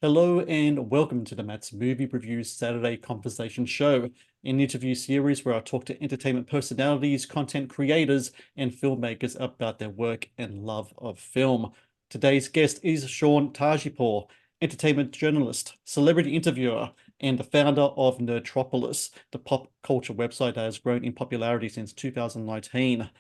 Hello and welcome to the Matt's Movie Reviews Saturday Conversation Show, an interview series where I talk to entertainment personalities, content creators, and filmmakers about their work and love of film. Today's guest is Sean Tajipour, entertainment journalist, celebrity interviewer, and the founder of Nerdtropolis, the pop culture website that has grown in popularity since 2019.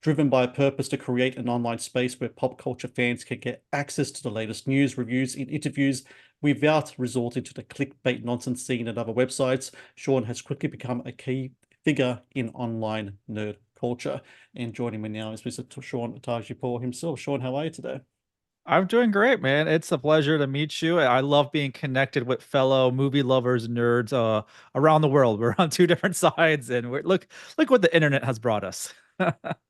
Driven by a purpose to create an online space where pop culture fans can get access to the latest news, reviews, and interviews without resorting to the clickbait nonsense seen at other websites. Sean has quickly become a key figure in online nerd culture. And joining me now is Mr. Sean Tajipour himself. Sean, how are you today? I'm doing great, man. It's a pleasure to meet you. I love being connected with fellow movie lovers, nerds, around the world. We're on two different sides, and look what the internet has brought us.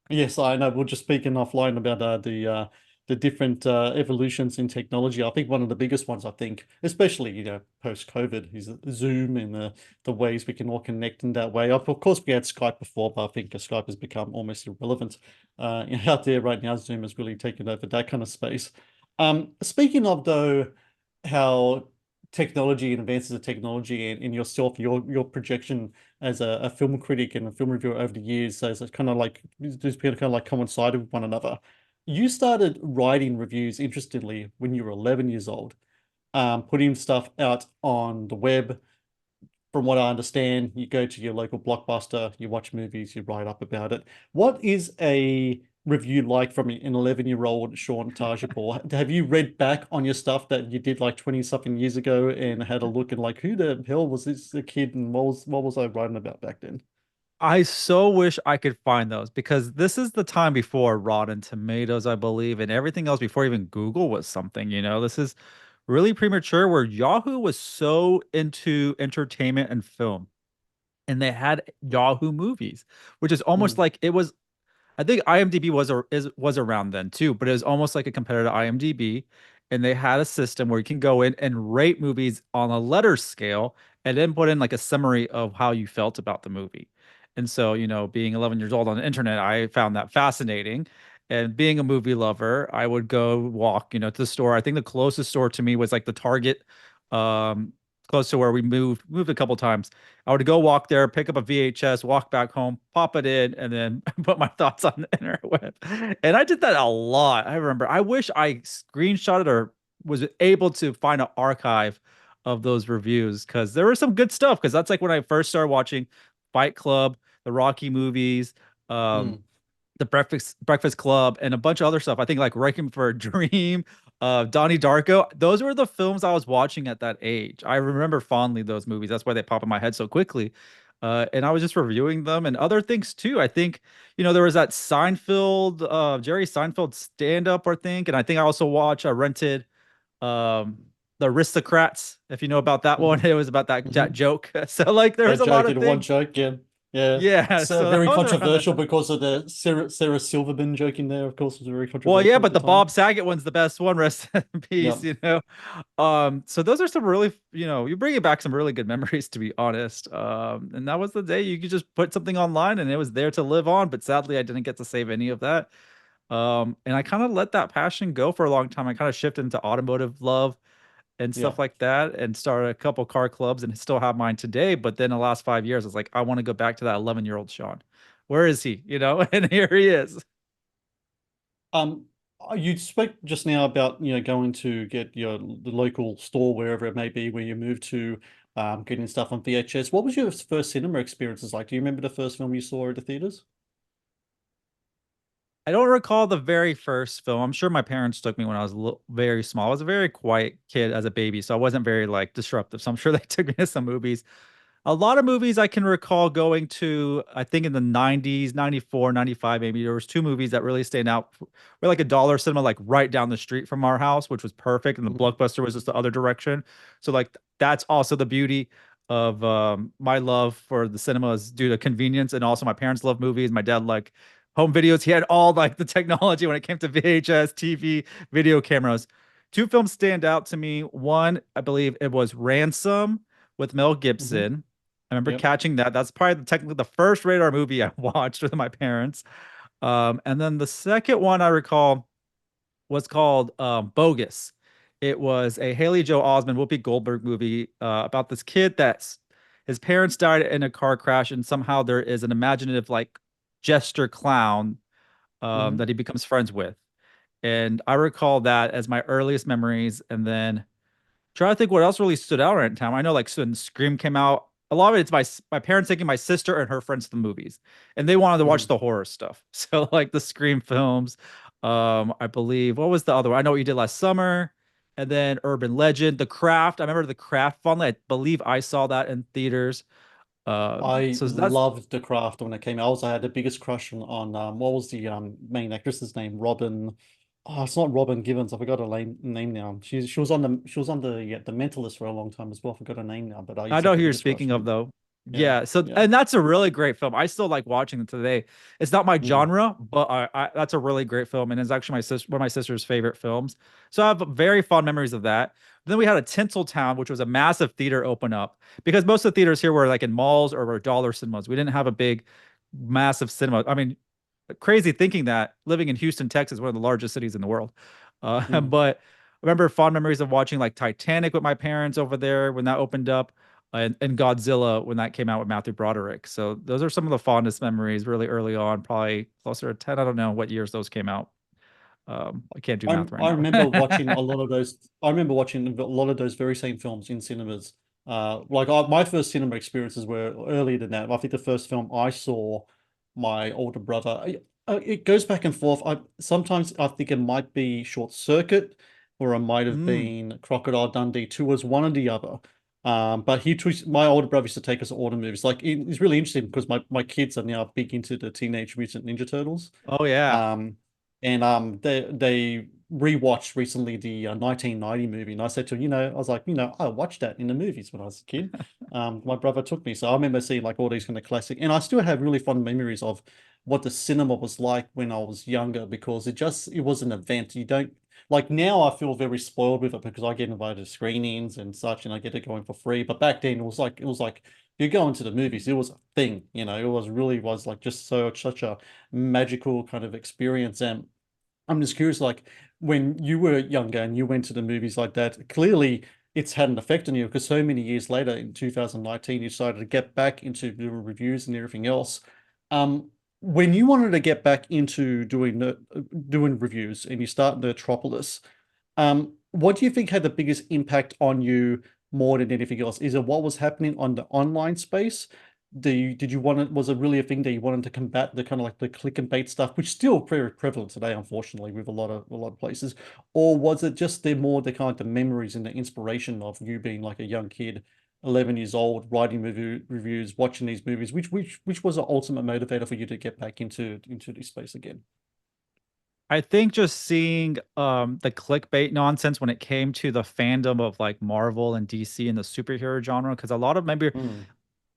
Yes, I know. We're just speaking offline about the different evolutions in technology. I think one of the biggest ones, I think, especially post-COVID, is Zoom and the ways we can all connect in that way. Of course, we had Skype before, but I think Skype has become almost irrelevant out there right now. Zoom has really taken over that kind of space. Speaking of though, how technology and advances of technology and yourself, your projection as a film critic and a film reviewer over the years, so it's kind of like these people kind of like coincided with one another. You started writing reviews, interestingly, when you were 11 years old, putting stuff out on the web. From what I understand, you go to your local Blockbuster, you watch movies, you write up about it. What is a review like from an 11-year-old Sean Tajipour? Have you read back on your stuff that you did like 20 something years ago and had a look and like, who the hell was this a kid and what was I writing about back then? I so wish I could find those because this is the time before Rotten Tomatoes, I believe, and everything else before even Google was something, This is really premature where Yahoo was so into entertainment and film, and they had Yahoo movies, which is almost Mm, like it was. I think IMDb was around then too, but it was almost like a competitor to IMDb, and they had a system where you can go in and rate movies on a letter scale, and then put in like a summary of how you felt about the movie. And so, being 11 years old on the internet, I found that fascinating. And being a movie lover, I would go walk, to the store. I think the closest store to me was like the Target, um, close to where we moved a couple times. I would go walk there, pick up a VHS, walk back home, pop it in, and then put my thoughts on the interweb. And I did that a lot. I remember. I wish I screenshotted or was able to find an archive of those reviews because there was some good stuff. Because that's like when I first started watching Fight Club, the Rocky movies, um, mm. the Breakfast Club, and a bunch of other stuff. I think like Requiem for a Dream, Donnie Darko. Those were the films I was watching at that age. I remember fondly those movies. That's why they pop in my head so quickly. And I was just reviewing them and other things too. I think, there was that Seinfeld, Jerry Seinfeld stand up, I think. And I think I also watched, I rented um the Aristocrats, if you know about that one. Hmm. It was about that Hmm. joke. So like there That was a joke lot of in one things. joke, yeah. Yeah. Yeah, It's so that very was around that controversial time. because of the Sarah Silverman joke in there, of course, was very Well, yeah, controversial at but the the Bob time. Saget one's the best one. Rest in Yeah. peace. So those are some really, you bring it back some really good memories, to be honest. And that was the day you could just put something online and it was there to live on. But sadly, I didn't get to save any of that. And I kind of let that passion go for a long time. I kind of shifted into automotive love and Yeah. stuff like that, and started a couple car clubs, and still have mine today. But then the last 5 years, I was like, I want to go back to that 11-year-old Sean. Where is he? And here he is. Um, you spoke just now about, going to get the local store, wherever it may be, where you moved to, getting stuff on VHS. What was your first cinema experiences like? Do you remember the first film you saw at the theaters? I don't recall the very first film. I'm sure my parents took me when I was very small. I was a very quiet kid as a baby, so I wasn't very like disruptive. So I'm sure they took me to some movies. A lot of movies I can recall going to, I think in the 90s, 94, 95 maybe. There was two movies that really stand out. We're like a dollar cinema like right down the street from our house, which was perfect, and the Mhm. Blockbuster was just the other direction. So like that's also the beauty of my love for the cinemas due to convenience, and also my parents love movies. My dad like home videos. He had all like the technology when it came to VHS, TV, video cameras. Two films stand out to me. One, I believe it was Ransom with Mel Mhm. Gibson. I remember Yep. catching that. That's probably technically the first radar movie I watched with my parents. And then the second one I recall was called Bogus. It was a Haley Joel Osment, Whoopi Goldberg movie about this kid that's his parents died in a car crash, and somehow there is an imaginative like gesture clown Hmm. that he becomes friends with. And I recall that as my earliest memories. And then trying to think what else really stood out around time. I know like when Scream came out, a lot of it's my parents taking my sister and her friends to the movies, and they wanted to watch Hmm. the horror stuff. So like the Scream films, I believe what was the other one? I know what you did last summer, and then Urban Legend, The Craft. I remember The Craft fondly. I believe I saw that in theaters. I So that's loved The Craft when it came out. Also, I had the biggest crush on what was the main actress's name? Robin. Oh, it's not Robin Givens. I forgot her name now. She was on the yeah, the Mentalist for a long time as well. I forgot her name now, but I I used to know have who the you're biggest crush speaking on of her. though. Yeah, Yeah, so yeah. and that's a really great film. I still like watching it today. It's not my Mm, genre, but that's a really great film, and it's actually my sister one of my sister's favorite films. So I have very fond memories of that. Then we had a Tinseltown, which was a massive theater open up because most of the theaters here were like in malls or were dollar cinemas. We didn't have a big, massive cinema. I mean, crazy thinking that living in Houston, Texas, one of the largest cities in the world. mm. But I remember fond memories of watching like Titanic with my parents over there when that opened up, and Godzilla when that came out with Matthew Broderick. So those are some of the fondest memories really early on, probably closer to 10. I don't know what years those came out. I can't do math right I now. remember watching a lot of those. I remember watching a lot of those very same films in cinemas. My first cinema experiences were earlier than that. I think the first film I saw, my older brother. It goes back and forth. I sometimes I think it might be Short Circuit, or it might have Mm. been Crocodile Dundee. Two was one or the other. But my older brother used to take us to order movies. It's really interesting because my kids are now big into the Teenage Mutant Ninja Turtles. Oh yeah. Um, and they rewatched recently the 1990 movie, and I said to him, I was like, I watched that in the movies when I was a kid. My brother took me, so I remember seeing like all these kind of classic, and I still have really fond memories of what the cinema was like when I was younger because it was an event. You don't like now. I feel very spoiled with it because I get invited to screenings and such, and I get it going for free. But back then, it was like you go into the movies, it was a thing. It was like just such a magical kind of experience. And I'm just curious, like when you were younger and you went to the movies like that, clearly it's had an effect on you because so many years later in 2019, you decided to get back into doing reviews and everything else. Um, when you wanted to get back into doing reviews and you start Nerdtropolis, what do you think had the biggest impact on you more than anything else? Is it what was happening on the online space? Did you want it, was it really a thing that you wanted to combat the kind of like the click and bait stuff, which is still very prevalent today, unfortunately, with a lot of places? Or was it just the kind of the memories and the inspiration of you being like a young kid, 11 years old, writing reviews, watching these movies, which was the ultimate motivator for you to get back into this space again? I think just seeing the clickbait nonsense when it came to the fandom of like Marvel and DC and the superhero genre, because a lot of maybe Mm,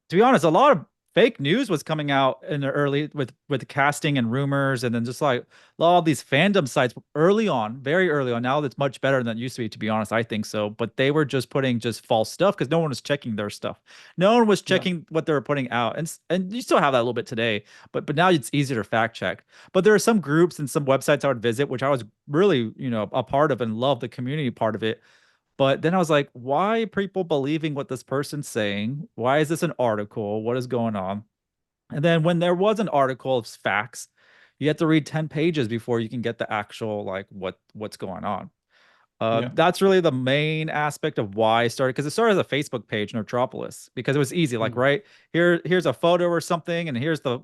to be honest, a lot of fake news was coming out in the early with the casting and rumors, and then just like all these fandom sites early on, very early on. Now that's much better than it used to be, to be honest. I think so, but they were just putting just false stuff because no one was checking their stuff. No one was yeah. checking what they were putting out, and you still have that a little bit today, but now it's easier to fact check. But there are some groups and some websites I would visit, which I was really a part of and love the community part of it, but then I was like, why are people believing what this person's saying? Why is this an article? What is going on? And then when there was an article of facts, you have to read 10 pages before you can get the actual like what's going on. Yeah. That's really the main aspect of why I started because it started as a Facebook page, Nerdtropolis, because it was easy. Like, Mm, right here's a photo or something, and here's the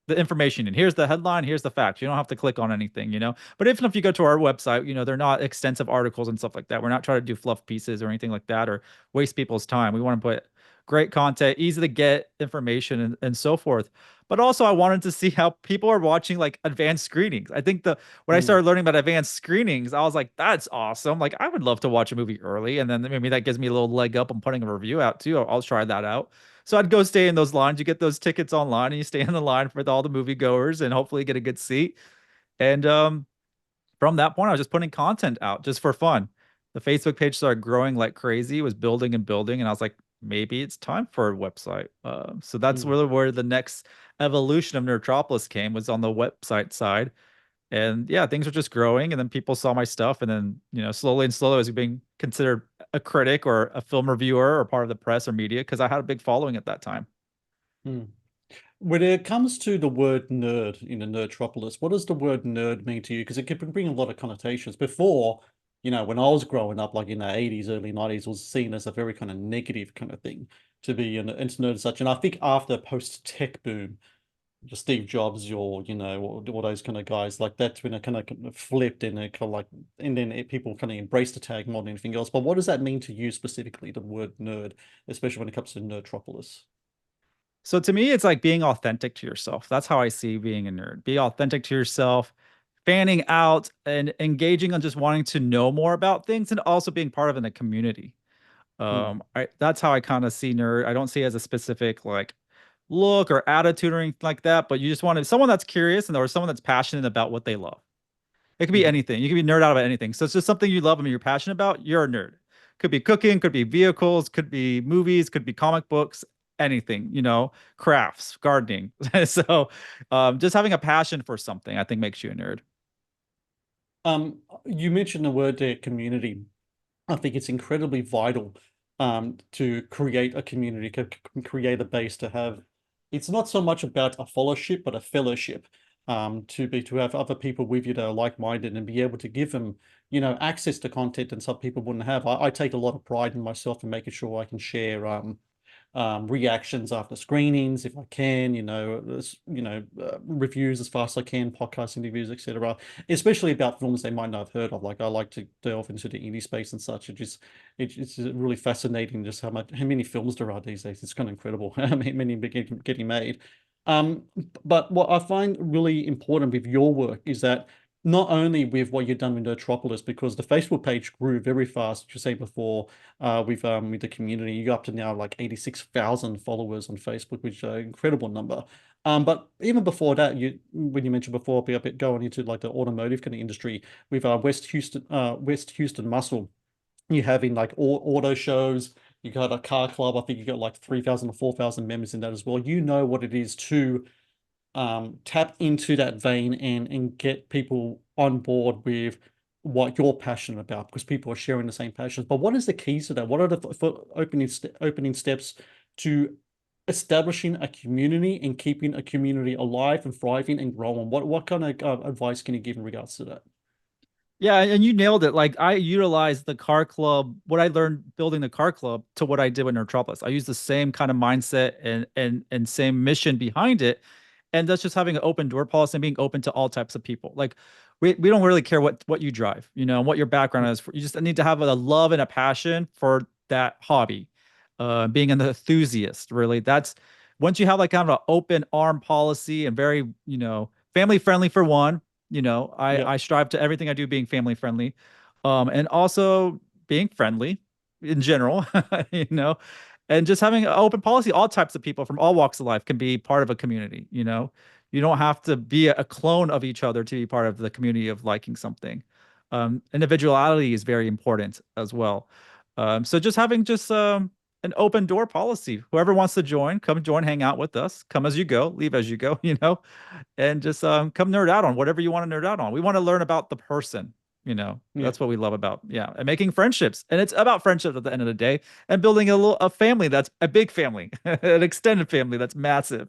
information, and here's the headline, here's the facts. You don't have to click on anything. But even if you go to our website, they're not extensive articles and stuff like that. We're not trying to do fluff pieces or anything like that or waste people's time. We want to put great content, easy to get information, and so forth. But also, I wanted to see how people are watching like advanced screenings. I think the when I mm, started learning about advanced screenings, I was like, that's awesome. Like, I would love to watch a movie early, and then maybe that gives me a little leg up on putting a review out too. I'll try that out. So I'd go stay in those lines. You get those tickets online, and you stay in the line with all the moviegoers, and hopefully get a good seat. And from that point, I was just putting content out just for fun. The Facebook page started growing like crazy, it was building and building, and I was like, maybe it's time for a website. So that's mm, really where the next evolution of Nerdtropolis came was on the website side. And yeah, things were just growing, and then people saw my stuff, and then slowly and slowly I was being considered a critic or a film reviewer or part of the press or media because I had a big following at that time. Hmm. When it comes to the word nerd in the Nerdtropolis, what does the word nerd mean to you? Because it can bring a lot of connotations. Before, when I was growing up, like in the 80s, early 90s, was seen as a very kind of negative kind of thing to be an into nerd and such. And I think after post-tech boom, your Steve Jobs, all those kind of guys, like that's when it kind of flipped and it kind of like, and then people kind of embraced the tag more than anything else. But what does that mean to you specifically, the word nerd, especially when it comes to Nerdtropolis? So to me, it's like being authentic to yourself. That's how I see being a nerd. Be authentic to yourself, fanning out and engaging on just wanting to know more about things and also being part of in a community. That's how I kind of see nerd. I don't see it as a specific like look or attitude or anything like that, but you just want to someone that's curious and or someone that's passionate about what they love. It could be Hmm. anything. You can be nerd out about anything. So it's just something you love and you're passionate about. You're a nerd. Could be cooking, could be vehicles, could be movies, could be comic books, anything, crafts, gardening. So just having a passion for something, I think makes you a nerd. You mentioned the word there, community. I think it's incredibly vital to create a community, create a base to have. It's not so much about a fellowship, but a fellowship. To have other people with you that are like-minded and be able to give them, access to content that some people wouldn't have. I take a lot of pride in myself in making sure I can share reactions after screenings if I can, reviews as fast as I can, podcast interviews, etc. Especially about films they might not have heard of. Like I like to delve into the indie space and such. It's really fascinating just how many films there are these days. It's kind of incredible how many getting made. But what I find really important with your work is that not only with what you've done with Nerdtropolis, because the Facebook page grew very fast, you say before, with the community. You go up to now like 86,000 followers on Facebook, which is an incredible number. But even before that, when you mentioned before, be a bit going into like the automotive kind of industry with West Houston Muscle, you having like auto shows. You got a car club. I think you got like 3,000 or 4,000 members in that as well. You know what it is to tap into that vein and get people on board with what you're passionate about because people are sharing the same passions. But what is the keys to that? What are the opening steps to establishing a community and keeping a community alive and thriving and growing? What kind of advice can you give in regards to that? Yeah, and you nailed it. Like I utilized the car club, what I learned building the car club to what I did with Nerdtropolis. I used the same kind of mindset and same mission behind it. And that's just having an open door policy and being open to all types of people. Like we don't really care what you drive, what your background is. You just need to have a love and a passion for that hobby. Being an enthusiast, really. That's once you have like kind of an open arm policy and very, family friendly for one. Yeah. I strive to everything I do being family friendly, and also being friendly in general, you know, and just having an open policy. All types of people from all walks of life can be part of a community. You don't have to be a clone of each other to be part of the community of liking something. Individuality is very important as well. So just having just an open door policy. Whoever wants to join, come join, hang out with us. Come as you go, leave as you go. And just come nerd out on whatever you want to nerd out on. We want to learn about the person. Yeah. That's what we love about, yeah, and making friendships. And it's about friendships at the end of the day, and building a family that's a big family, an extended family that's massive.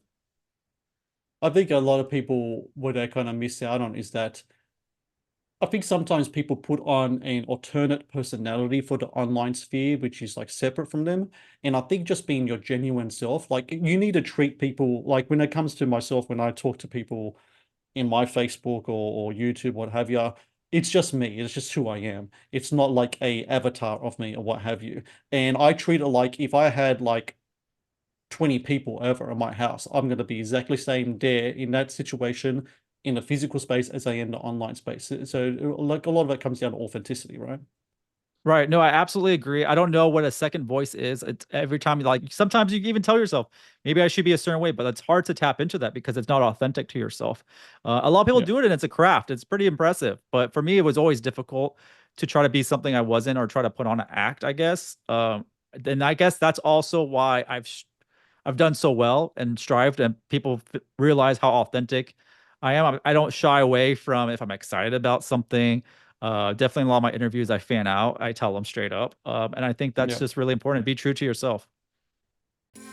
I think a lot of people what they kind of miss out on is that I think sometimes people put on an alternate personality for the online sphere, which is like separate from them. And I think just being your genuine self, like you need to treat people like when it comes to myself, when I talk to people in my Facebook or YouTube, what have you, it's just me. It's just who I am. It's not like a avatar of me or what have you. And I treat it like if I had like 20 people over at my house, I'm going to be exactly the same there in that situation in the physical space as I am in the online space. So like a lot of it comes down to authenticity, right? Right. No, I absolutely agree. I don't know what a second voice is. It's every time you like, sometimes you even tell yourself, maybe I should be a certain way, but it's hard to tap into that because it's not authentic to yourself. A lot of people Yeah. do it and it's a craft. It's pretty impressive. But for me, it was always difficult to try to be something I wasn't or try to put on an act, I guess. And I guess that's also why I've done so well and strived and people realize how authentic I am. I don't shy away from if I'm excited about something. Definitely in a lot of my interviews, I fan out. I tell them straight up. And I think that's Yeah. just really important. Be true to yourself.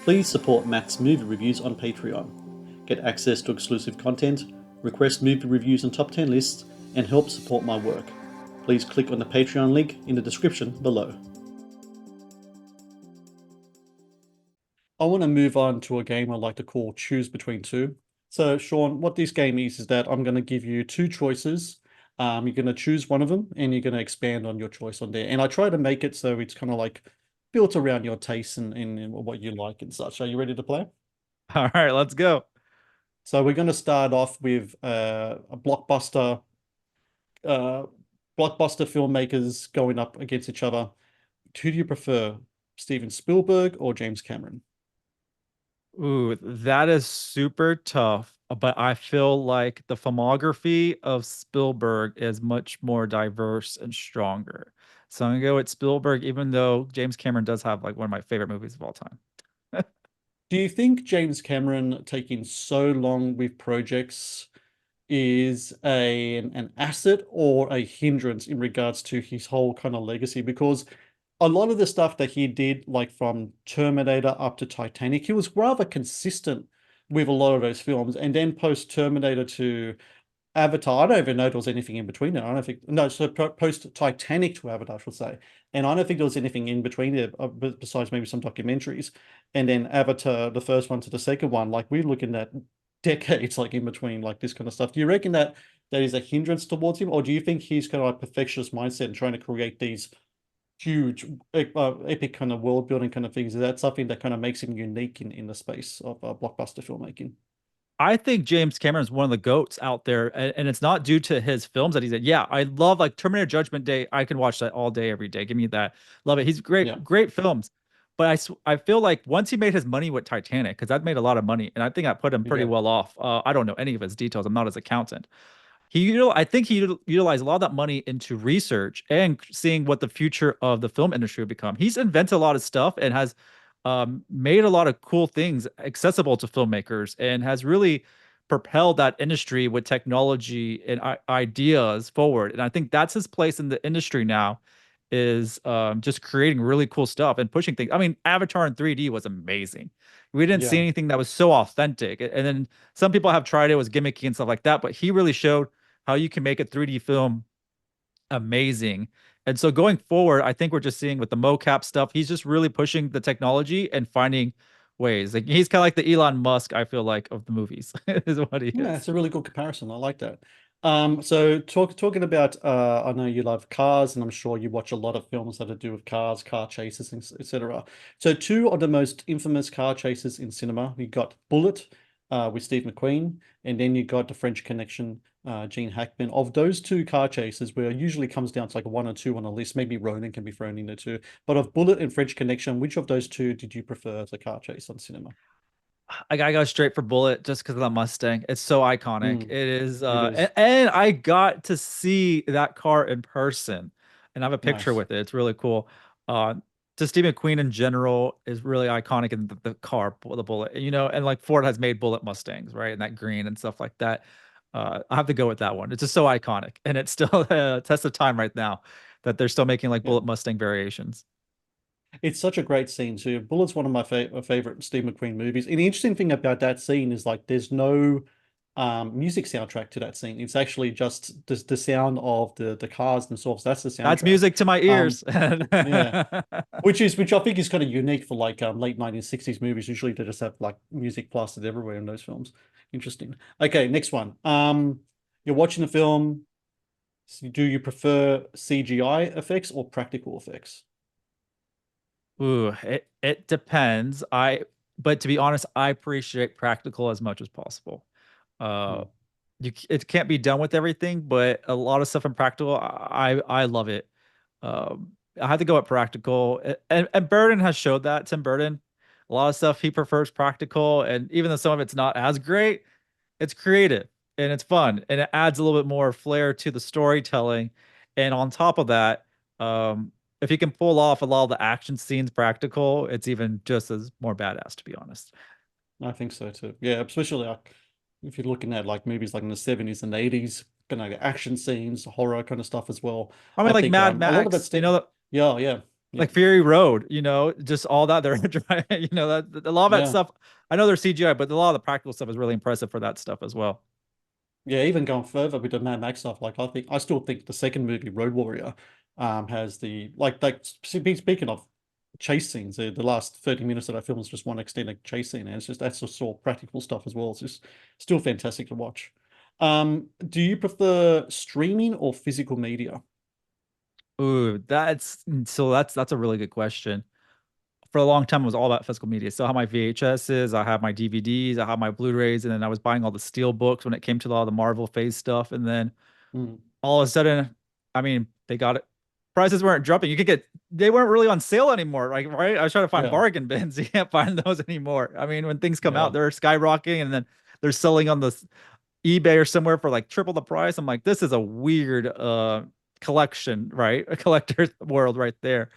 Please support Matt's movie reviews on Patreon. Get access to exclusive content, request movie reviews and top 10 lists, and help support my work. Please click on the Patreon link in the description below. I want to move on to a game I like to call Choose Between Two. So, Sean, what this game is that I'm going to give you two choices. You're going to choose one of them and you're going to expand on your choice on there. And I try to make it so it's kind of like built around your tastes and what you like and such. Are you ready to play? All right, let's go. So, we're going to start off with a uh, blockbuster filmmakers going up against each other. Who do you prefer, Steven Spielberg or James Cameron? Ooh, that is super tough. But I feel like the filmography of Spielberg is much more diverse and stronger. So I'm gonna go with Spielberg, even though James Cameron does have like one of my favorite movies of all time. Do you think James Cameron taking so long with projects is an asset or a hindrance in regards to his whole kind of legacy? Because a lot of the stuff that he did, like from Terminator up to Titanic, he was rather consistent with a lot of those films. And then post Terminator to Avatar, I don't even know if there was anything in between there. I don't think, no, so post Titanic to Avatar, I should say. And I don't think there was anything in between there besides maybe some documentaries. And then Avatar, the first one to the second one, like we're looking at decades like in between, like this kind of stuff. Do you reckon that that is a hindrance towards him? Or do you think he's kind of like perfectionist mindset and trying to create these huge, epic kind of world building kind of things? Is that something that kind of makes him unique in the space of blockbuster filmmaking? I think James Cameron is one of the goats out there, and it's not due to his films that he did. Yeah, I love like Terminator Judgment Day. I can watch that all day, every day. Give me that. Love it. He's Yeah, great, great films. But I feel like once he made his money with Titanic, because that made a lot of money, and I think I put him pretty yeah, well off. I don't know any of his details. I'm not his accountant. I think he utilized a lot of that money into research and seeing what the future of the film industry would become. He's invented a lot of stuff and has made a lot of cool things accessible to filmmakers and has really propelled that industry with technology and ideas forward. And I think that's his place in the industry now is just creating really cool stuff and pushing things. I mean, Avatar in 3D was amazing. We didn't see yeah. anything that was so authentic. And then some people have tried it, was gimmicky and stuff like that, but he really showed how you can make a 3D film amazing. And so going forward, I think we're just seeing with the mocap stuff, he's just really pushing the technology and finding ways. Like he's kind of like the Elon Musk, I feel like, of the movies, is what he Yeah, is. it's a really good comparison. I like that. So talking about, I know you love cars, and I'm sure you watch a lot of films that are to do with cars, car chases, etc. So two of the most infamous car chases in cinema, you got Bullet, with Steve McQueen, and then you got The French Connection, Gene Hackman. Of those two car chases, where it usually comes down to like one or two on a list, maybe Ronin can be thrown in there too. But of Bullet and French Connection, which of those two did you prefer as a car chase on cinema? I gotta go straight for Bullet just because of that Mustang. It's so iconic. Mm, It is, it is and I got to see that car in person, and I have a picture nice. with it. It's really cool. Uh, just Steve McQueen in general is really iconic in the car, the Bullet, and like Ford has made Bullet Mustangs, right? And that green and stuff like that. I have to go with that one. It's just so iconic, and it's still a test of time right now that they're still making like Yeah. Bullet Mustang variations. It's such a great scene too. Bullet's one of my favorite Steve McQueen movies. And the interesting thing about that scene is like there's no music soundtrack to that scene. It's actually just the sound of the cars themselves. That's the That's soundtrack. music to my Um, ears. yeah, which I think is kind of unique for like late 1960s movies. Usually they just have like music plastered everywhere in those films. Interesting. Okay, next one. You're watching the film. Do you prefer CGI effects or practical effects? Ooh, it depends. But to be honest, I appreciate practical as much as possible. Uh, Hmm. it can't be done with everything, but a lot of stuff in practical, I love it. I have to go with practical, and Burton has showed that. Tim Burton, a lot of stuff he prefers practical, and even though some of it's not as great, it's creative and it's fun and it adds a little bit more flair to the storytelling. And on top of that, if you can pull off a lot of the action scenes practical, it's even just as more badass, to be honest. I think so too. Yeah, especially like if you're looking at like movies like in the 70s and 80s, kind of action scenes, horror kind of stuff as well. I mean, I like think Mad a lot of Max, it's yeah, yeah, yeah, like Fury Road, just all that they're that a lot of that yeah. stuff. I know they're CGI, but a lot of the practical stuff is really impressive for that stuff as well. Yeah, even going further with the Mad Max stuff, like I still think the second movie, Road Warrior, has the speaking of chase scenes, the last 30 minutes of that film is just one extended chase scene, and it's just that's just all practical stuff as well. It's just still fantastic to watch. Do you prefer streaming or physical media? Ooh, that's a really good question. For a long time, it was all about physical media. So I have my VHSs, I have my DVDs, I have my Blu-rays, and then I was buying all the steel books when it came to all the Marvel phase stuff. And then Mm, all of a sudden, I mean, they got it. Prices weren't dropping. They weren't really on sale anymore. Like, right? I was trying to find yeah, bargain bins. You can't find those anymore. I mean, when things come out, yeah. they're skyrocketing and then they're selling on the eBay or somewhere for like triple the price. I'm like, this is a weird collection, right? A collector's world right there.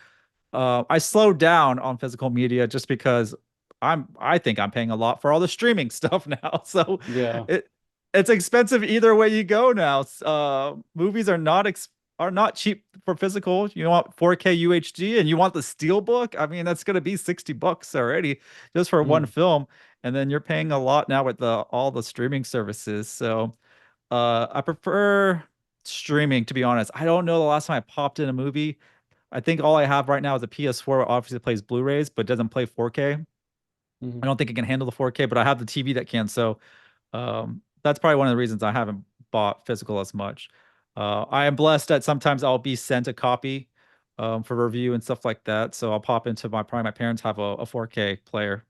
I slowed down on physical media just because I think I'm paying a lot for all the streaming stuff now. So Yeah. it it's expensive either way you go now. Movies are not cheap for physical. You want 4K UHD and you want the steelbook. I mean, that's gonna be $60 already just for one Mm, film. And then you're paying a lot now with the all the streaming services. So I prefer streaming to be honest. I don't know the last time I popped in a movie. I think all I have right now is a PS4, obviously plays Blu-rays, but doesn't play 4K. I mm, don't think it can handle the 4K, but I have the TV that can. So that's probably one of the reasons I haven't bought physical as much. I am blessed that sometimes I'll be sent a copy for review and stuff like that. So I'll pop into probably my parents have a 4K player.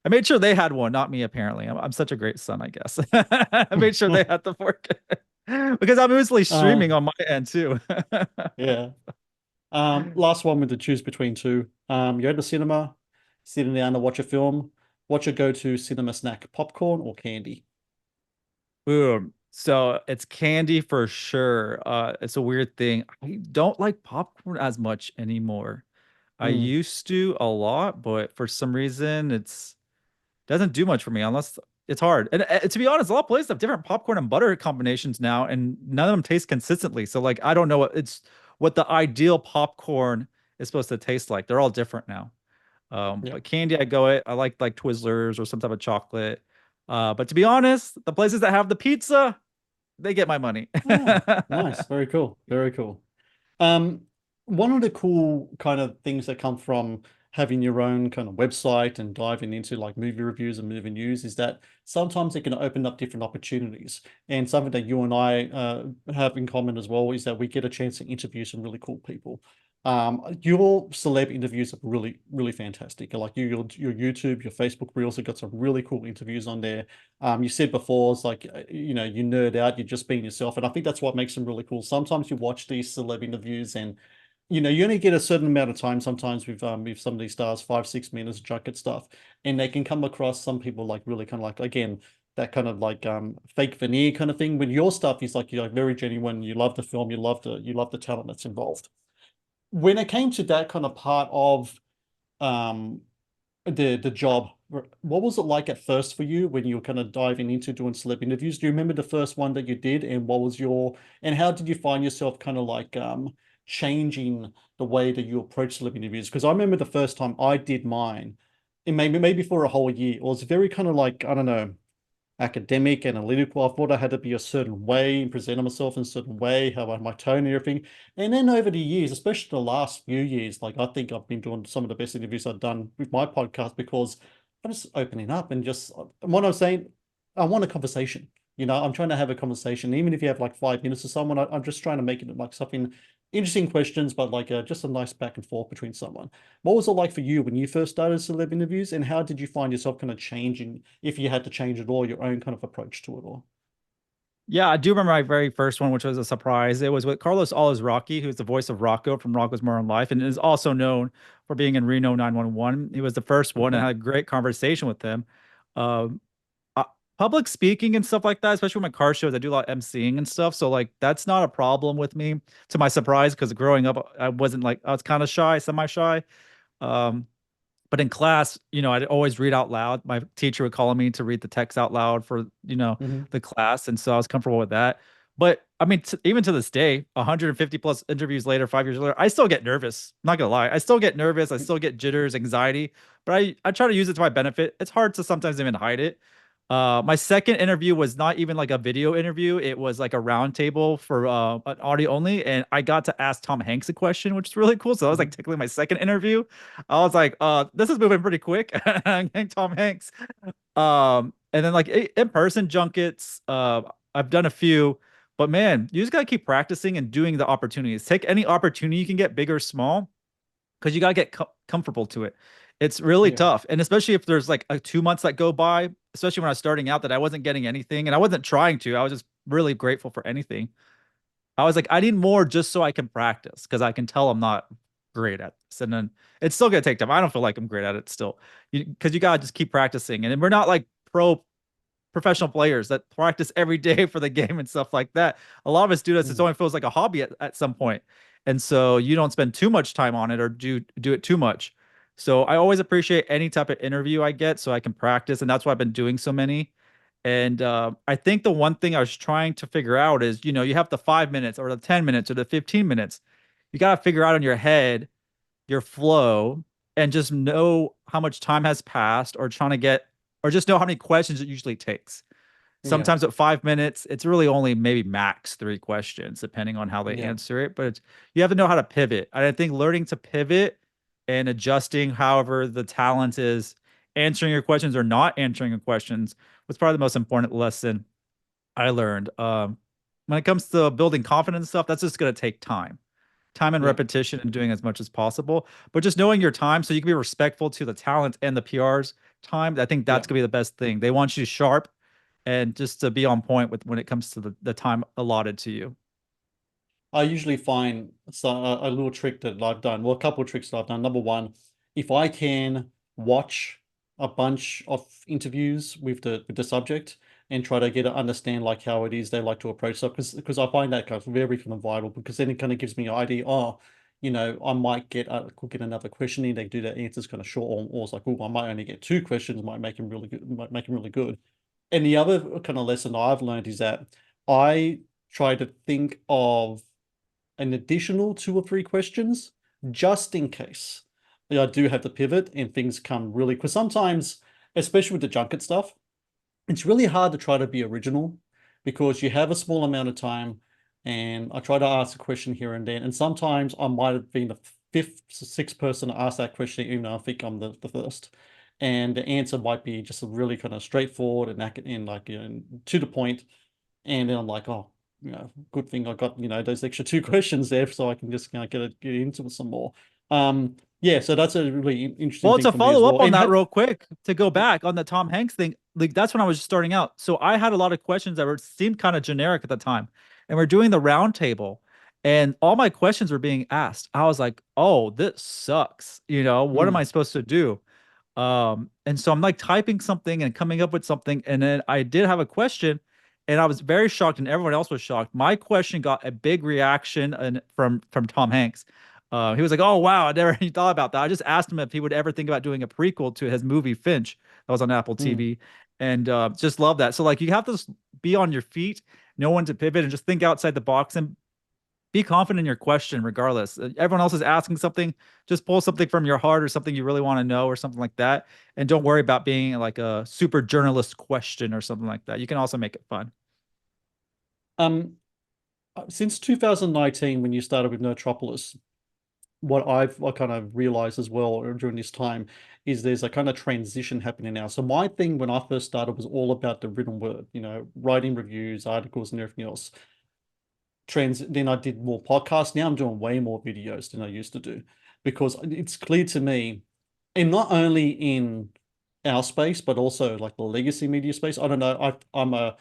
I made sure they had one, not me, apparently. I'm such a great son, I guess. I made sure they mm. had the 4K because I'm usually Uh, streaming on my end too. yeah. Last one with to choose between two. You're at the cinema, sitting down to watch a film. What's your go-to cinema snack? Popcorn or candy? Boom. So it's candy for sure. It's a weird thing. I don't like popcorn as much anymore. I Mm, used to a lot, but for some reason it's doesn't do much for me unless it's hard. And to be honest, a lot of places have different popcorn and butter combinations now, and none of them taste consistently. So like I don't know what the ideal popcorn is supposed to taste like. They're all different now. yeah. But candy, I like Twizzlers or some type of chocolate. But to be honest, the places that have the pizza, they get my money. Ah, nice. Very cool. Very cool. Um, One of the cool kind of things that come from having your own kind of website and diving into like movie reviews and movie news is that sometimes it can open up different opportunities. And something that you and I have in common as well is that we get a chance to interview some really cool people. Your celeb interviews are really, really fantastic. Like your YouTube, your Facebook Reels have got some really cool interviews on there. You said before, it's like, you nerd out, you're just being yourself. And I think that's what makes them really cool. Sometimes you watch these celeb interviews and, you only get a certain amount of time sometimes with some of these stars, 5, 6 minutes junket stuff. And they can come across some people like really kind of like, again, that kind of like fake veneer kind of thing. When your stuff is like, you're like very genuine, you love the film, you love the talent that's involved. When it came to that kind of part of um the job. What was it like at first for you when you were kind of diving into doing celeb interviews? Do you remember the first one that you did, and what was and how did you find yourself kind of like changing the way that you approach celeb interviews? Because I remember the first time I did mine, and maybe for a whole year, it was very kind of like, I don't know, academic, analytical. I thought I had to be a certain way and present myself in a certain way, how I my tone and everything. And then over the years, especially the last few years, like I think I've been doing some of the best interviews I've done with my podcast because I'm just opening up and just what I'm saying, I want a conversation. I'm trying to have a conversation, even if you have like 5 minutes or someone. I'm just trying to make it like something interesting questions, but like just a nice back and forth between someone. What was it like for you when you first started celeb interviews, and how did you find yourself kind of changing, if you had to change at all, your own kind of approach to it all? Yeah, I do remember my very first one, which was a surprise. It was with Carlos Alazraqui, who's the voice of Rocco from Rocco's Modern Life, and is also known for being in Reno 911. He was the first one, and Okay. I had a great conversation with him. Um, uh, Public speaking and stuff like that, especially with my car shows, I do a lot of emceeing and stuff. So like that's not a problem with me. To my surprise, because growing up, I wasn't like I was kind of shy, semi-shy. Um, But in class, I'd always read out loud. My teacher would call me to read the text out loud for, Hmm. the class. And so I was comfortable with that. But I mean, even to this day, 150 plus interviews later, 5 years later, I still get nervous. I'm not gonna lie. I still get nervous. I still get jitters, anxiety, but I try to use it to my benefit. It's hard to sometimes even hide it. My second interview was not even like a video interview. It was like a round table for an audio only. And I got to ask Tom Hanks a question, which is really cool. So that was like Hmm. technically my second interview. I was like, this is moving pretty quick. I'm getting Tom Hanks. And then like in person junkets, I've done a few, but man, you just gotta keep practicing and doing the opportunities. Take any opportunity you can get, big or small, because you gotta get comfortable to it. It's really Yeah. tough, and especially if there's like 2 months that go by, especially when I was starting out, that I wasn't getting anything, and I wasn't trying to. I was just really grateful for anything. I was like, I need more just so I can practice because I can tell I'm not great at this. And then it's still gonna take time. I don't feel like I'm great at it still. Because you gotta just keep practicing. And we're not like professional players that practice every day for the game and stuff like that. A lot of us do this. It Mm. only feels like a hobby at some point. And so you don't spend too much time on it or do it too much. So I always appreciate any type of interview I get so I can practice. And that's why I've been doing so many. And I think the one thing I was trying to figure out is, you have the 5 minutes or the 10 minutes or the 15 minutes. You got to figure out in your head your flow and just know how much time has passed or trying to get, or just know how many questions it usually takes. Yeah. Sometimes at 5 minutes, it's really only maybe max 3 questions, depending on how they Yeah. answer it. But you have to know how to pivot. And I think learning to pivot and adjusting, however, the talent is answering your questions or not answering your questions was probably the most important lesson I learned. When it comes to building confidence stuff, that's just going to take time and Yeah. repetition and doing as much as possible. But just knowing your time so you can be respectful to the talent and the PR's time, I think Yeah. that's gonna be the best thing. They want you sharp and just to be on point with when it comes to the time allotted to you. I usually find a little trick that I've done, well, a couple of tricks that I've done. Number one, if I can watch a bunch of interviews with the subject and try to get to understand like how it is they like to approach stuff, because I find that kind of very kind of vital because then it kind of gives me an idea. Oh, I might could get another question in. They do their answers kind of short, or it's like, oh, I might only get two questions. Might make them really good. Might make them really good. And the other kind of lesson I've learned is that I try to think of an additional two or three questions just in case. I do have to pivot and things come really, because sometimes, especially with the junket stuff, it's really hard to try to be original because you have a small amount of time and I try to ask a question here and then. And sometimes I might have been the fifth, sixth person to ask that question, even though I think I'm the first. And the answer might be just a really kind of straightforward and like to the point, and then I'm like, oh, good thing I got, those extra two questions there so I can just get into it some more. Yeah, so that's a really interesting Well, thing to for me as follow up well. on And that have, real quick, to go back on the Tom Hanks thing, like that's when I was just starting out. So I had a lot of questions that were seemed kind of generic at the time. And we're doing the round table and all my questions were being asked. I was like, oh, this sucks. What am I mm, supposed to do? And so I'm like typing something and coming up with something. And then I did have a question and I was very shocked and everyone else was shocked. My question got a big reaction from Tom Hanks. He was like, "Oh wow, I never even thought about that." I just asked him if he would ever think about doing a prequel to his movie Finch that was on Apple mm. TV, and just love that. So like, you have to be on your feet, know when to pivot, and just think outside the box and be confident in your question, regardless. Everyone else is asking something, just pull something from your heart or something you really want to know or something like that, and don't worry about being like a super journalist question or something like that. You can also make it fun. Um, since 2019, when you started with Nerdtropolis, what I kind of realized as well during this time is there's a kind of transition happening now. So my thing when I first started was all about the written word, writing reviews, articles, and everything else. Then I did more podcasts. Now I'm doing way more videos than I used to do because it's clear to me, and not only in our space, but also like the legacy media space. I don't know. I'm a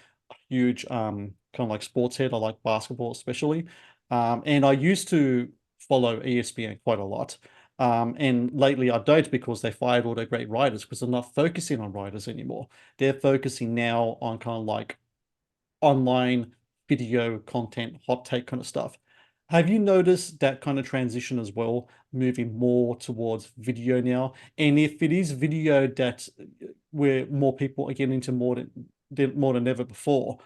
huge kind of like sports head. I like basketball especially. And I used to follow ESPN quite a lot. And lately I don't because they fired all their great writers because they're not focusing on writers anymore. They're focusing now on kind of like online video content, hot take kind of stuff. Have you noticed that kind of transition as well, moving more towards video now? And if it is video that where more people are getting into more than ever before,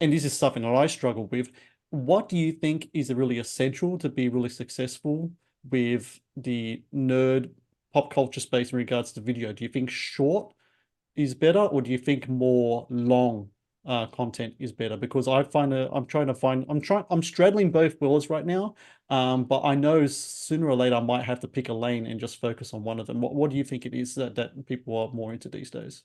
and this is something that I struggle with, what do you think is really essential to be really successful with the nerd pop culture space in regards to video? Do you think short is better, or do you think more long content is better? Because I find I'm straddling both worlds right now. But I know sooner or later I might have to pick a lane and just focus on one of them. What do you think it is that people are more into these days?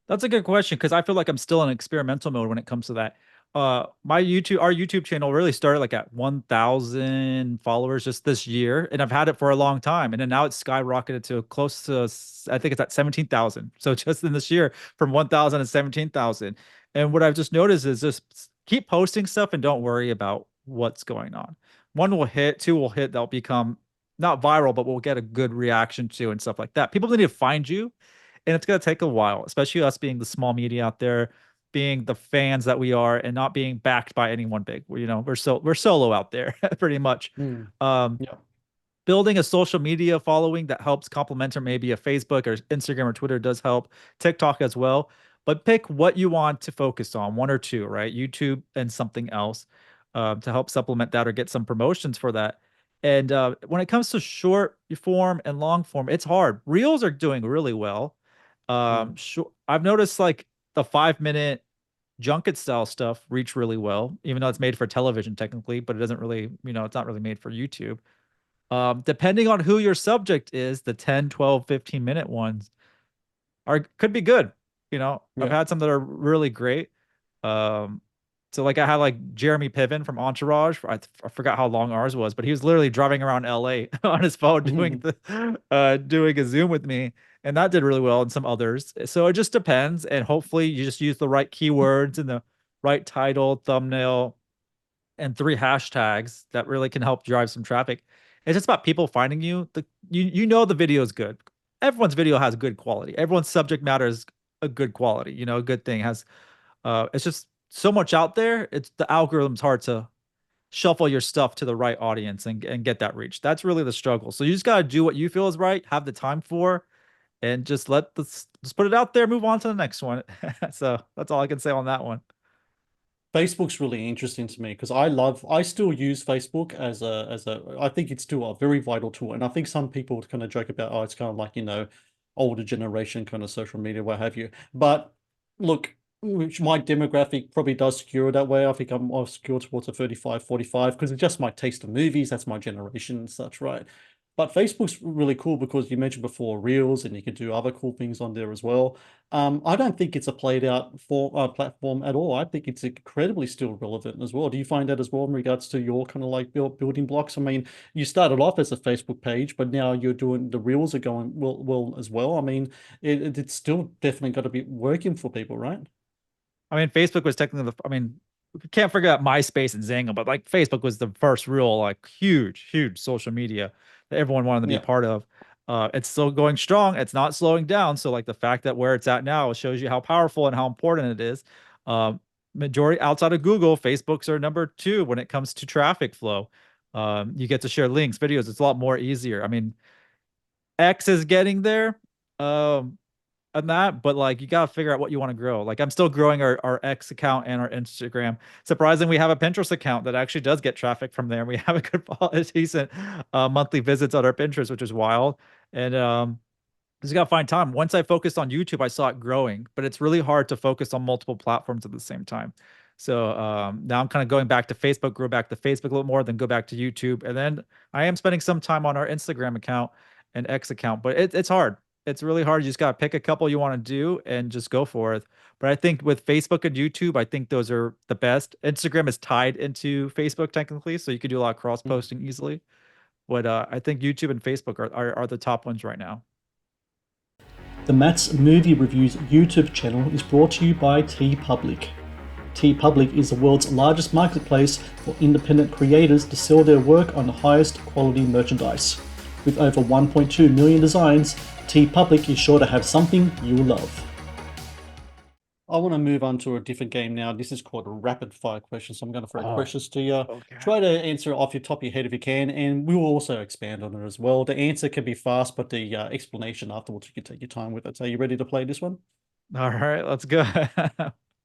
That's a good question because I feel like I'm still in experimental mode when it comes to that. Our YouTube channel really started like at 1,000 followers just this year, and I've had it for a long time. And then now it's skyrocketed to close to, I think it's at 17,000. So just in this year, from 1,000 to 17,000. And what I've just noticed is just keep posting stuff and don't worry about what's going on. One will hit, two will hit, they'll become not viral, but we'll get a good reaction to and stuff like that. People need to find you, and it's going to take a while, especially us being the small media out there, being the fans that we are, and not being backed by anyone big. We're solo out there pretty much. Mm, Um, yeah. Building a social media following that helps complement, or maybe a Facebook or Instagram or Twitter does help, TikTok as well. But pick what you want to focus on, one or two, right? YouTube and something else, to help supplement that or get some promotions for that. And when it comes to short form and long form, it's hard. Reels are doing really well. Mm, I've noticed like the 5 minute junket style stuff reach really well, even though it's made for television technically, but it doesn't really, it's not really made for YouTube. Depending on who your subject is, the 10, 12, 15 minute ones are could be good. I've yeah. had some that are really great. Um, so like I had like Jeremy Piven from Entourage. I forgot how long ours was, but he was literally driving around LA on his phone doing a Zoom with me, and that did really well. And some others. So it just depends, and hopefully you just use the right keywords and the right title, thumbnail, and three hashtags that really can help drive some traffic. It's just about people finding you. The video is good. Everyone's video has good quality. Everyone's subject matter is a good quality. A good thing has. It's just so much out there. It's the algorithm's hard to shuffle your stuff to the right audience and get that reach. That's really the struggle. So you just gotta do what you feel is right, have the time for, and just put it out there. Move on to the next one. So that's all I can say on that one. Facebook's really interesting to me because I still use Facebook I think it's still a very vital tool. And I think some people kind of joke about, oh, it's kind of like, older generation kind of social media, what have you. But look, which my demographic probably does skew that way. I think I'm more skewed towards a 35, 45 because it's just my taste of movies. That's my generation and such, right? But Facebook's really cool because you mentioned before Reels, and you can do other cool things on there as well. I don't think it's a played out for platform at all. I think it's incredibly still relevant as well. Do you find that as well in regards to your kind of like building blocks? I mean, you started off as a Facebook page, but now you're doing the Reels are going well as well. I mean, it's still definitely got to be working for people, right? I mean, Facebook was technically I mean, we can't forget MySpace and Zanga, but like Facebook was the first real, like huge social media that everyone wanted to be Yeah. part of. It's still going strong. It's not slowing down. So like the fact that where it's at now shows you how powerful and how important it is. Majority outside of Google, Facebook's are number two when it comes to traffic flow. You get to share links, videos. It's a lot more easier. I mean, X is getting there. Um, on that, but like you gotta figure out what you want to grow. Like I'm still growing our X account and our Instagram. Surprisingly, we have a Pinterest account that actually does get traffic from there. We have a decent monthly visits on our Pinterest, which is wild. And just gotta find time. Once I focused on YouTube, I saw it growing, but it's really hard to focus on multiple platforms at the same time. So now I'm kind of going back to Facebook, grow back to Facebook a little more, then go back to YouTube, and then I am spending some time on our Instagram account and X account. But it's hard. It's really hard. You just gotta pick a couple you want to do and just go for it. But I think with Facebook and YouTube, I think those are the best. Instagram is tied into Facebook technically, so you could do a lot of cross Mm. posting easily. But I think YouTube and Facebook are the top ones right now. The Matt's Movie Reviews YouTube channel is brought to you by TeePublic. TeePublic is the world's largest marketplace for independent creators to sell their work on the highest quality merchandise. With over 1.2 million designs, TeePublic is sure to have something you'll love. I want to move on to a different game now. This is called a rapid fire question. So I'm going to throw Oh, questions to you. okay. Try to answer it off your top of your head if you can, and we will also expand on it as well. The answer can be fast, but the explanation afterwards, you can take your time with it. So, are you ready to play this one? All right, let's go.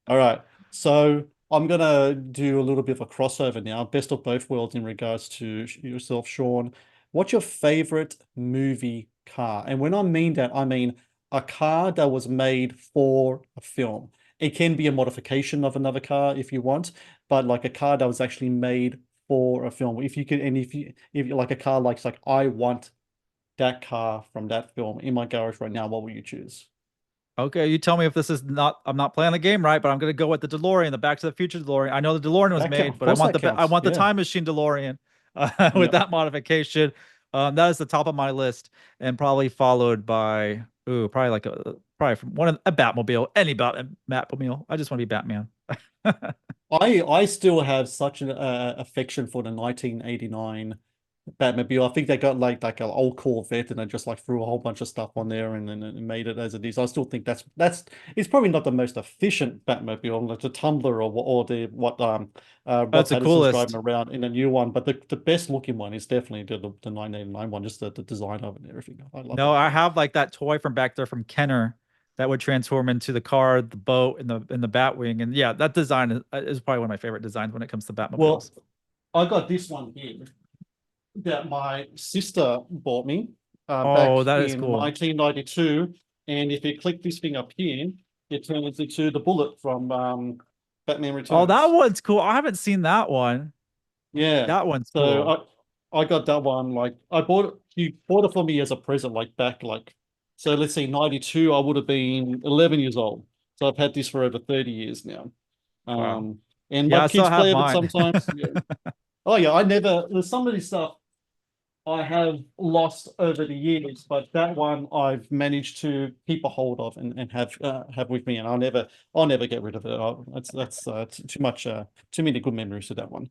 All right. So I'm gonna do a little bit of a crossover now. Best of both worlds in regards to yourself, Sean. What's your favorite movie car? And when I mean that, I mean a car that was made for a film. It can be a modification of another car if you want, but like a car that was actually made for a film. If you could, and if you like a car like I want that car from that film in my garage right now, what will you choose? Okay, you tell me if this is not, I'm not playing the game right, but I'm gonna go with the DeLorean, the Back to the Future DeLorean. I know the DeLorean was That count, made, of but I course want that I counts. want the Yeah. time machine DeLorean with Yeah. that modification. That is the top of my list, and probably followed by probably like probably from a Batmobile, any Batmobile. I just want to be Batman. I still have such an affection for the 1989 Batmobile. I think they got like an old Corvette and they just like threw a whole bunch of stuff on there and then made it as it is. I still think that's it's probably not the most efficient Batmobile, like the Tumbler or the what Rob That's the Pattinson's driving coolest. around in a new one. But the best looking one is definitely the 1989 one, just the design of it and everything. I love No, that I car. have like that toy from back there from Kenner that would transform into the car, the boat, and the Batwing. And yeah, that design is probably one of my favorite designs when it comes to Well, Batmobiles. I got this one here that my sister bought me back Oh, that is in cool. 1992. And if you click this thing up here, it turns into the bullet from Batman Oh, that Returns. one's cool. I haven't seen that one. Yeah. That one's So cool. I got that one. Like I bought it, he bought it for me as a present, like back like so let's say 92, I would have been 11 years old. So I've had this for over 30 years now. Wow. Um, and my Yeah, I still kids have play with it mine. sometimes. Yeah. Oh yeah, I never there's some of this stuff I have lost over the years, but that one I've managed to keep a hold of and have with me, and I'll never get rid of it. That's too much too many good memories to that one.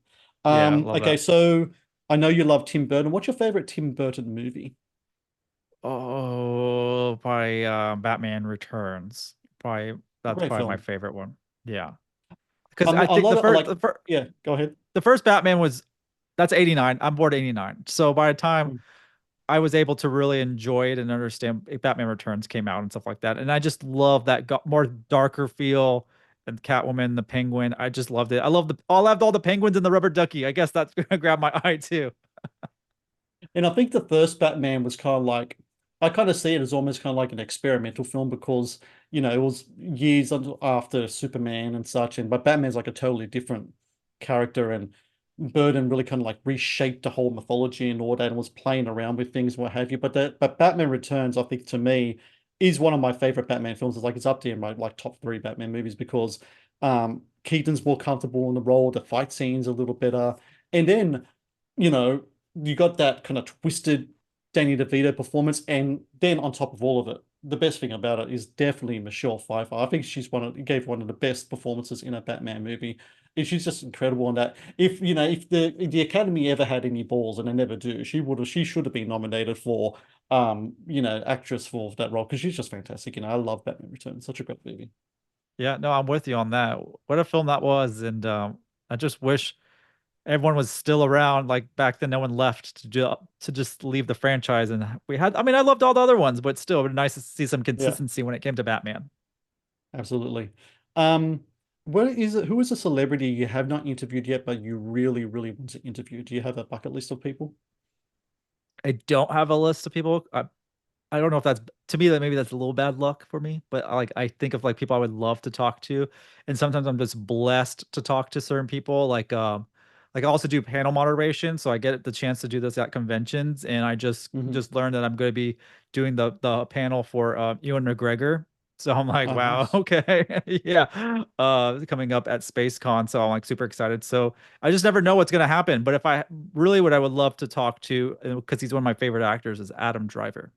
Yeah, love Okay, that. so I know you love Tim Burton. What's your favorite Tim Burton movie? Oh, probably Batman Returns. Probably that's Great probably my film. falot one. Yeah. Because I A think lot of like the first yeah. Go ahead. the first Batman was that's 89. I'm bored 89. So by the time Mm. I was able to really enjoy it and understand Batman Returns came out and stuff like that. And I just love that got more darker feel and Catwoman, the Penguin. I just loved it. I loved all the penguins and the rubber ducky. I guess that's gonna grab my eye too. And I think the first Batman was kind of like, I kind of see it as almost kind of like an experimental film because, it was years after Superman and such. And but Batman's like a totally different character, and Burton really kind of like reshaped the whole mythology and all that, and was playing around with things, what have you. But Batman Returns, I think to me, is one of my favorite Batman films. It's like it's up there in my like top three Batman movies because Keaton's more comfortable in the role, the fight scenes a little better, and then you know you got that kind of twisted Danny DeVito performance, and then on top of all of it, the best thing about it is definitely Michelle Pfeiffer. I think gave one of the best performances in a Batman movie. And she's just incredible on that. If the Academy ever had any balls, and they never do, she should have been nominated for actress for that role because she's just fantastic. I love Batman Returns, such a great movie. Yeah, no, I'm with you on that. What a film that was. And I just wish everyone was still around like back then no one left to just leave the franchise and we had I mean I loved all the other ones but still it would be nice to see some Yeah, consistency when it came to Batman. absolutely. Um, what is it? Who is a celebrity you have not interviewed yet, but you really, really want to interview? Do you have a bucket list of people? I don't have a list of people. I don't know if that's to me that maybe that's a little bad luck for me, but I think of like people I would love to talk to, and sometimes I'm just blessed to talk to certain people. Like I also do panel moderation, so I get the chance to do this at conventions, and I Hmm. just learned that I'm going to be doing the panel for Ewan McGregor. So I'm like, Oh, wow, nice. okay, yeah, coming up at SpaceCon, so I'm like super excited. So I just never know what's gonna happen. But if I really what I would love to talk to, because he's one of my favorite actors, is Adam Driver.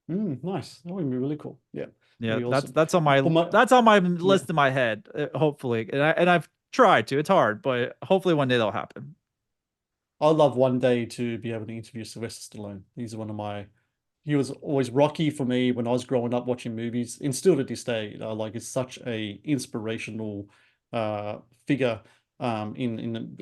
Nice. That would be really cool. Yeah, Yeah, that'd be awesome. For my that's on my Yeah, list in my head. Hopefully, and I've tried to. It's hard, but hopefully one day that'll happen. I'd love one day to be able to interview Sylvester Stallone. He's one of my he was always Rocky for me when I was growing up watching movies, and still to this day, like is such a inspirational uh figure in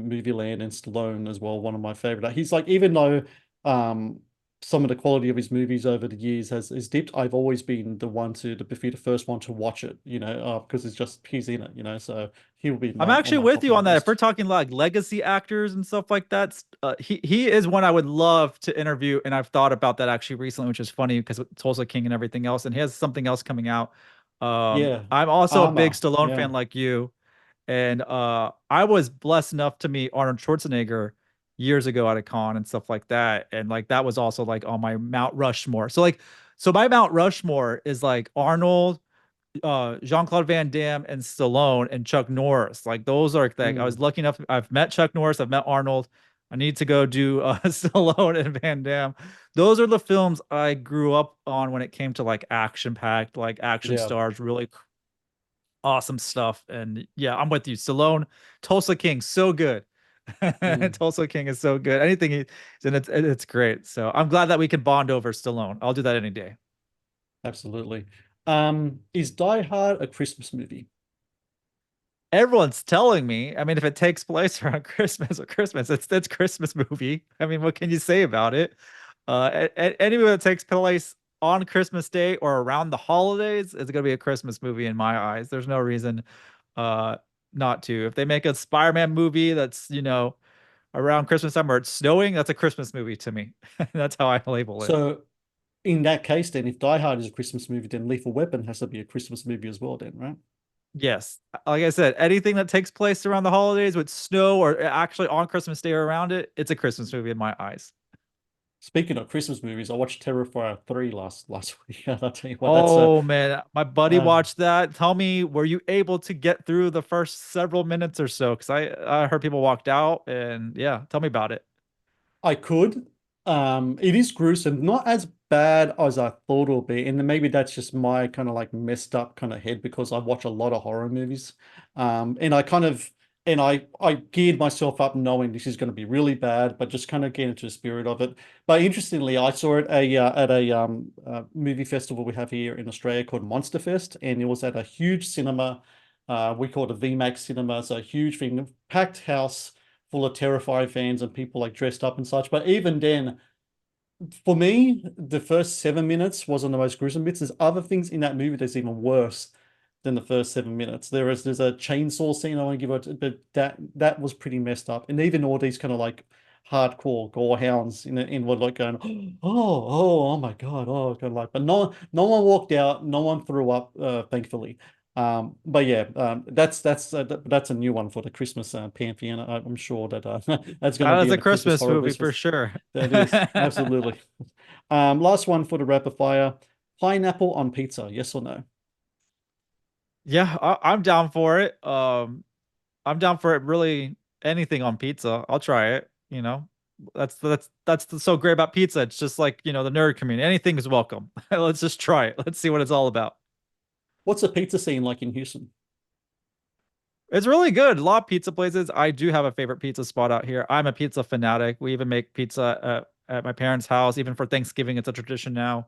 movie land, and Stallone as well, one of my favorite. He's like, even though um some of the quality of his movies over the years has dipped, I've always been the one to be the first one to watch it, because it's just he's in it, so he'll be I'm my on actually my with top of you my on that. If we're list. talking like legacy actors and stuff like that, he is one I would love to interview, and I've thought about that actually recently, which is funny because Tulsa King and everything else, and he has something else coming out. Yeah, I'm also a big Armor. Stallone Yeah. fan like you, and I was blessed enough to meet Arnold Schwarzenegger years ago at a con and stuff like that, and like that was also like on my Mount Rushmore. So my Mount Rushmore is like Arnold, Jean-Claude Van Damme and Stallone and Chuck Norris. Like those are like I was Mm, lucky enough. I've met Chuck Norris. I've met Arnold. I need to go do Stallone and Van Damme. Those are the films I grew up on when it came to like action packed, like action yeah. stars, really awesome stuff. And yeah, I'm with you. Stallone, Tulsa King, so good. Mm, Tulsa King is so good. Anything he's in, it's great. So I'm glad that we can bond over Stallone. I'll do that any day. absolutely. Is Die Hard a Christmas movie? Everyone's telling me. I mean, if it takes place around Christmas, it's Christmas movie. I mean, what can you say about it? Any movie that takes place on Christmas Day or around the holidays is gonna be a Christmas movie in my eyes. There's no reason uh not to. If they make a Spider-Man movie that's, around Christmas time or it's snowing, that's a Christmas movie to me. That's how I label it. So in that case, then, if Die Hard is a Christmas movie, then Lethal Weapon has to be a Christmas movie as well, then, right? Yes. Like I said, anything that takes place around the holidays with snow or actually on Christmas Day or around it, it's a Christmas movie in my eyes. Speaking of Christmas movies, I watched Terrifier 3 last week. I'll tell you what, that's a Oh man, my buddy uh, watched that. Tell me, were you able to get through the first several minutes or so? Because I heard people walked out, and yeah, tell me about it. I could. It is gruesome, not as bad as I thought it would be, and then maybe that's just my kind of like messed up kind of head because I watch a lot of horror movies. And I geared myself up knowing this is going to be really bad, but just kind of get into the spirit of it. But interestingly, I saw it at a movie festival we have here in Australia called Monster Fest, and it was at a huge cinema. We call it a VMAX cinema, so a huge thing, packed house full of Terrifier fans and people like dressed up and such. But even then, for me, the first 7 minutes wasn't the most gruesome bits. There's other things in that movie that's even worse than the first 7 minutes. There's a chainsaw scene I want to give it, but that was pretty messed up. And even all these kind of like hardcore gore hounds in what like going, oh my God, oh kind of like, but no one walked out, no one threw up, thankfully. But yeah, that's a new one for the Christmas pantheon. I'm sure that that's going to That be is on a the Christmas Christmas horror movie list. for sure. That is absolutely. Last one for the rapid fire. Pineapple on pizza, yes or no? Yeah, I'm down for it. I'm down for it. Really, anything on pizza, I'll try it. That's so great about pizza. It's just like the nerd community. Anything is welcome. Let's just try it. Let's see what it's all about. What's the pizza scene like in Houston? It's really good. A lot of pizza places. I do have a favorite pizza spot out here. I'm a pizza fanatic. We even make pizza at my parents' house. Even for Thanksgiving, it's a tradition now.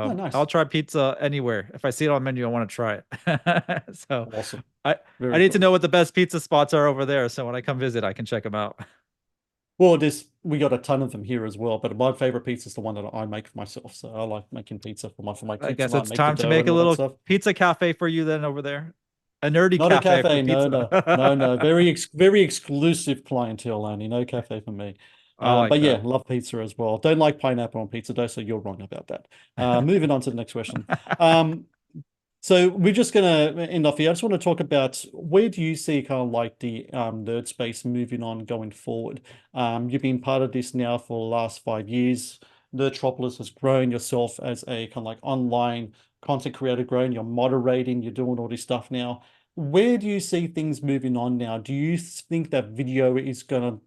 Oh, I'll nice. try pizza anywhere. If I see it on the menu, I want to try it. So Awesome. I I Very need to cool. know what the best pizza spots are over there. So when I come visit, I can check them out. Well, we got a ton of them here as well, but my favorite pizza is the one that I make for myself. So I like making pizza for my I kids, guess and I it's make the time to dough make and a all that little stuff. pizza cafe for you then over there. A nerdy Not a cafe for cafe, no, pizza. no, no, no. Very exclusive clientele only. No cafe for me. I like But yeah, that. love pizza as well. Don't like pineapple on pizza though, so you're wrong about that. Moving on to the next question. Um, So we're just gonna end off here. I just want to talk about where do you see kind of like the nerd space moving on going forward? You've been part of this now for the last 5 years. Nerdtropolis has grown yourself as a kind of like online content creator, growing. You're moderating. You're doing all this stuff now. Where do you see things moving on now? Do you think that video is gonna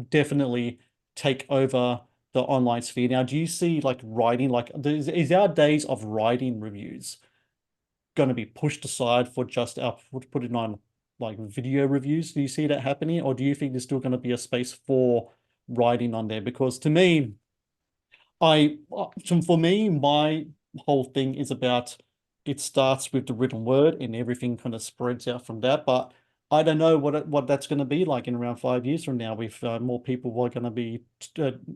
definitely take over the online sphere now? Do you see like writing, like is our days of writing reviews going to be pushed aside for just our putting on like video reviews? Do you see that happening, or do you think there's still going to be a space for writing on there? Because to me, So for me, my whole thing is about it starts with the written word and everything kind of spreads out from that. But I don't know what that's going to be like in around 5 years from now. If more people are going to be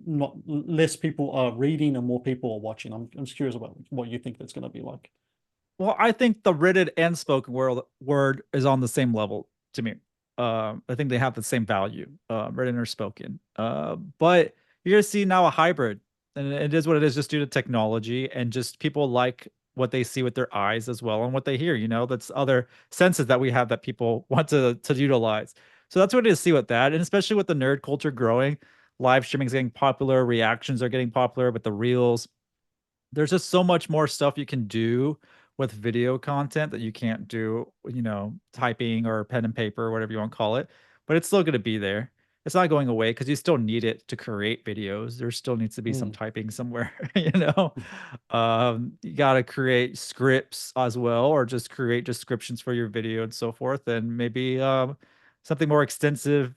not less people are reading and more people are watching. I'm just curious about what you think that's going to be like. Well, I think the written and spoken word is on the same level to me. I think they have the same value, written or spoken. But you're gonna see now a hybrid, and it is what it is, just due to technology and just people like what they see with their eyes as well and what they hear. That's other senses that we have that people want to utilize. So that's what it is. See with that, and especially with the nerd culture growing, live streaming is getting popular, reactions are getting popular with the reels. There's just so much more stuff you can do with video content that you can't do, typing or pen and paper or whatever you want to call it. But it's still going to be there. It's not going away because you still need it to create videos. There still needs to be some Hmm. typing somewhere, you know. You got to create scripts as well, or just create descriptions for your video and so forth, and maybe something more extensive.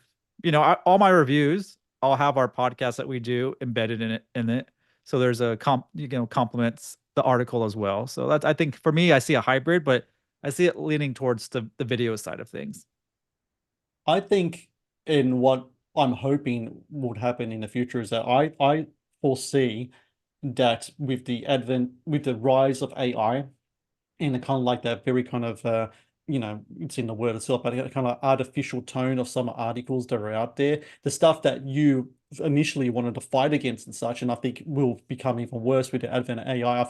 All my reviews, I'll have our podcast that we do embedded in it, so there's a complements the article as well. So that's, I think, for me, I see a hybrid, but I see it leaning towards the video side of things. I think in what I'm hoping would happen in the future is that I foresee that with the rise of AI in a kind of like that very kind of it's in the word itself, but a kind of artificial tone of some articles that are out there, the stuff that you initially wanted to fight against and such, and I think will become even worse with the advent of AI.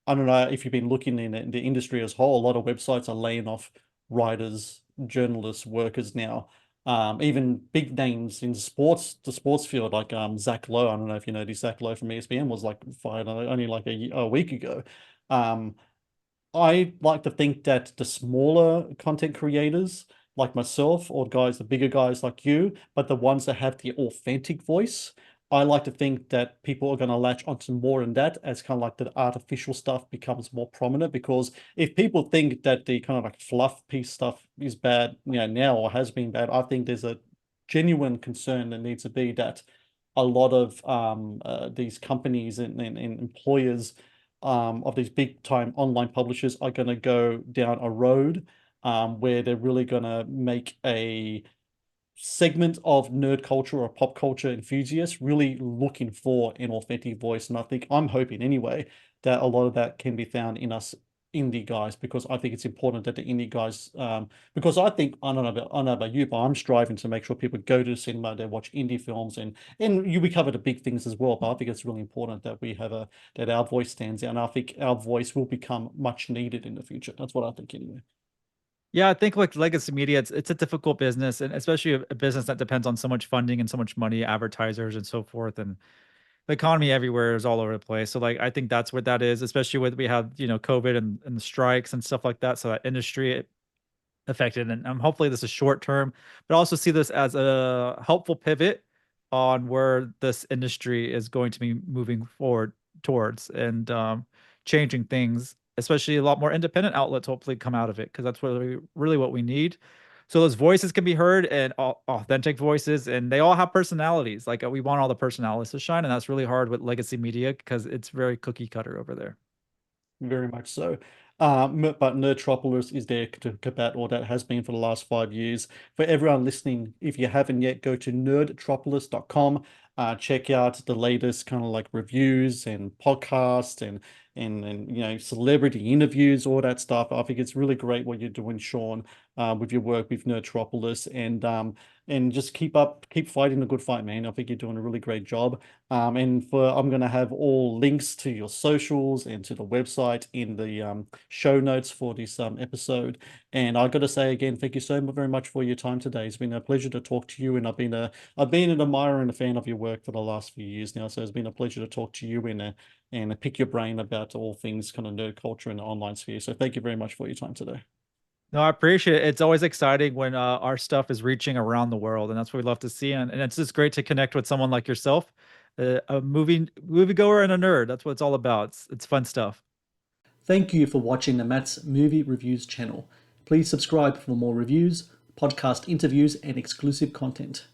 I don't know if you've been looking in the industry as a whole, a lot of websites are laying off writers, journalists, workers now. Even big names in the sports field, like Zach Lowe. I don't know if you know this. Zach Lowe from ESPN was like fired only like a week ago. Um, I like to think that the smaller content creators like myself, or guys, the bigger guys like you, but the ones that have the authentic voice, I like to think that people are going to latch onto more than that as kind of like the artificial stuff becomes more prominent. Because if people think that the kind of like fluff piece stuff is bad, now or has been bad, I think there's a genuine concern that needs to be that a lot of these companies and employers of these big time online publishers are going to go down a road where they're really going to make a segment of nerd culture or pop culture enthusiasts really looking for an authentic voice. And I think I'm hoping anyway that a lot of that can be found in us indie guys, because I think it's important that the indie guys because I think I don't know about you, but I'm striving to make sure people go to the cinema, they watch indie films, and we cover the big things as well. But I think it's really important that we have a that our voice stands out. And I think our voice will become much needed in the future. That's what I think anyway. Yeah, I think like legacy media, it's a difficult business, and especially a business that depends on so much funding and so much money, advertisers and so forth, and the economy everywhere is all over the place. So like I think that's what that is, especially with we have COVID and the strikes and stuff like that. So that industry affected, and hopefully this is short term, but also see this as a helpful pivot on where this industry is going to be moving forward towards, and changing things, especially a lot more independent outlets hopefully come out of it, because that's really what we need. So those voices can be heard, and authentic voices, and they all have personalities. Like we want all the personalities to shine, and that's really hard with legacy media because it's very cookie cutter over there. Very much so. But Nerdtropolis is there to combat all that, has been for the last 5 years. For everyone listening, if you haven't yet, go to nerdtropolis.com. Check out the latest kind of like reviews and podcasts and celebrity interviews, all that stuff. I think it's really great what you're doing, Sean, with your work with Nerdtropolis, and just keep fighting the good fight, man. I think you're doing a really great job. I'm going to have all links to your socials and to the website in the show notes for this episode. And I got to say again, thank you so very much for your time today. It's been a pleasure to talk to you, and I've been an admirer and a fan of your work for the last few years now. So it's been a pleasure to talk to you and pick your brain about all things kind of nerd culture in the online sphere. So thank you very much for your time today. No, I appreciate it. It's always exciting when our stuff is reaching around the world, and that's what we love to see. And it's just great to connect with someone like yourself, a moviegoer and a nerd. That's what it's all about. It's fun stuff. Thank you for watching the Matt's Movie Reviews channel. Please subscribe for more reviews, podcast interviews, and exclusive content.